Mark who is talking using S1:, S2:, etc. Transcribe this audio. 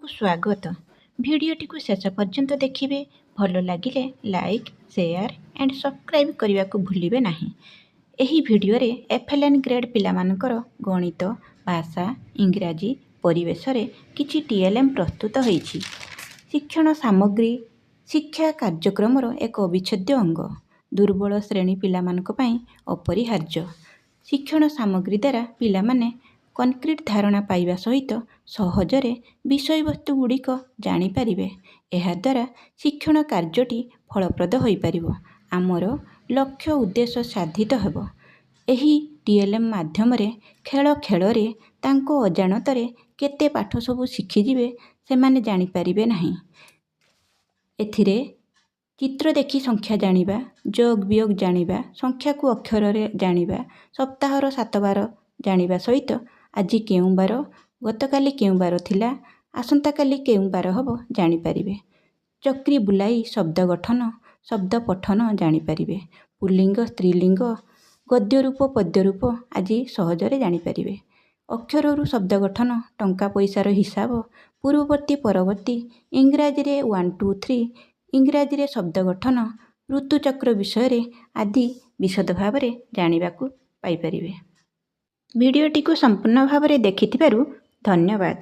S1: ଆପଣଙ୍କୁ ସ୍ୱାଗତ। ଭିଡ଼ିଓଟିକୁ ଶେଷ ପର୍ଯ୍ୟନ୍ତ ଦେଖିବେ। ଭଲ ଲାଗିଲେ ଲାଇକ୍, ସେୟାର ଆଣ୍ଡ ସବସ୍କ୍ରାଇବ୍ କରିବାକୁ ଭୁଲିବେ ନାହିଁ। ଏହି ଭିଡ଼ିଓରେ FLN ଗ୍ରେଡ୍ ପିଲାମାନଙ୍କର ଗଣିତ, ଭାଷା, ଇଂରାଜୀ, ପରିବେଶରେ କିଛି TLM ପ୍ରସ୍ତୁତ ହୋଇଛି। ଶିକ୍ଷଣ ସାମଗ୍ରୀ ଶିକ୍ଷା କାର୍ଯ୍ୟକ୍ରମର ଏକ ଅବିଚ୍ଛେଦ୍ୟ ଅଙ୍ଗ। ଦୁର୍ବଳ ଶ୍ରେଣୀ ପିଲାମାନଙ୍କ ପାଇଁ ଅପରିହାର୍ଯ୍ୟ। ଶିକ୍ଷଣ ସାମଗ୍ରୀ ଦ୍ୱାରା ପିଲାମାନେ କନକ୍ରିଟ୍ ଧାରଣା ପାଇବା ସହିତ ସହଜରେ ବିଷୟବସ୍ତୁଗୁଡ଼ିକ ଜାଣିପାରିବେ। ଏହାଦ୍ୱାରା ଶିକ୍ଷଣ କାର୍ଯ୍ୟଟି ଫଳପ୍ରଦ ହୋଇପାରିବ। ଆମର ଲକ୍ଷ୍ୟ ଉଦ୍ଦେଶ୍ୟ ସାଧିତ ହେବ। ଏହି TLM ମାଧ୍ୟମରେ ଖେଳ ଖେଳରେ ତାଙ୍କ ଅଜାଣତରେ କେତେ ପାଠ ସବୁ ଶିଖିଯିବେ ସେମାନେ ଜାଣିପାରିବେ ନାହିଁ। ଏଥିରେ ଚିତ୍ର ଦେଖି ସଂଖ୍ୟା ଜାଣିବା, ଯୋଗ ବିୟୋଗ ଜାଣିବା, ସଂଖ୍ୟାକୁ ଅକ୍ଷରରେ ଜାଣିବା, ସପ୍ତାହର 7 ବାର ଜାଣିବା ସହିତ ଆଜି କେଉଁ ବାର, ଗତକାଲି କେଉଁ ବାର ଥିଲା, ଆସନ୍ତାକାଲି କେଉଁ ବାର ହେବ ଜାଣିପାରିବେ। ଚକ୍ରି ବୁଲାଇ ଶବ୍ଦ ଗଠନ, ଶବ୍ଦ ପଠନ ଜାଣିପାରିବେ। ପୁଲ୍ଲିଙ୍ଗ, ସ୍ତ୍ରୀଲିଙ୍ଗ, ଗଦ୍ୟରୂପ, ପଦ୍ୟରୂପ ଆଜି ସହଜରେ ଜାଣିପାରିବେ। ଅକ୍ଷରରୁ ଶବ୍ଦ ଗଠନ, ଟଙ୍କା ପଇସାର ହିସାବ, ପୂର୍ବବର୍ତ୍ତୀ ପରବର୍ତ୍ତୀ, ଇଂରାଜୀରେ 1 2 3, ଇଂରାଜୀରେ ଶବ୍ଦ ଗଠନ, ଋତୁଚକ୍ର ବିଷୟରେ ଆଦି ବିଶଦ ଭାବରେ ଜାଣିବାକୁ ପାଇପାରିବେ। ଭିଡ଼ିଓଟିକୁ ସମ୍ପୂର୍ଣ୍ଣ ଭାବରେ ଦେଖିଥିବାରୁ ଧନ୍ୟବାଦ।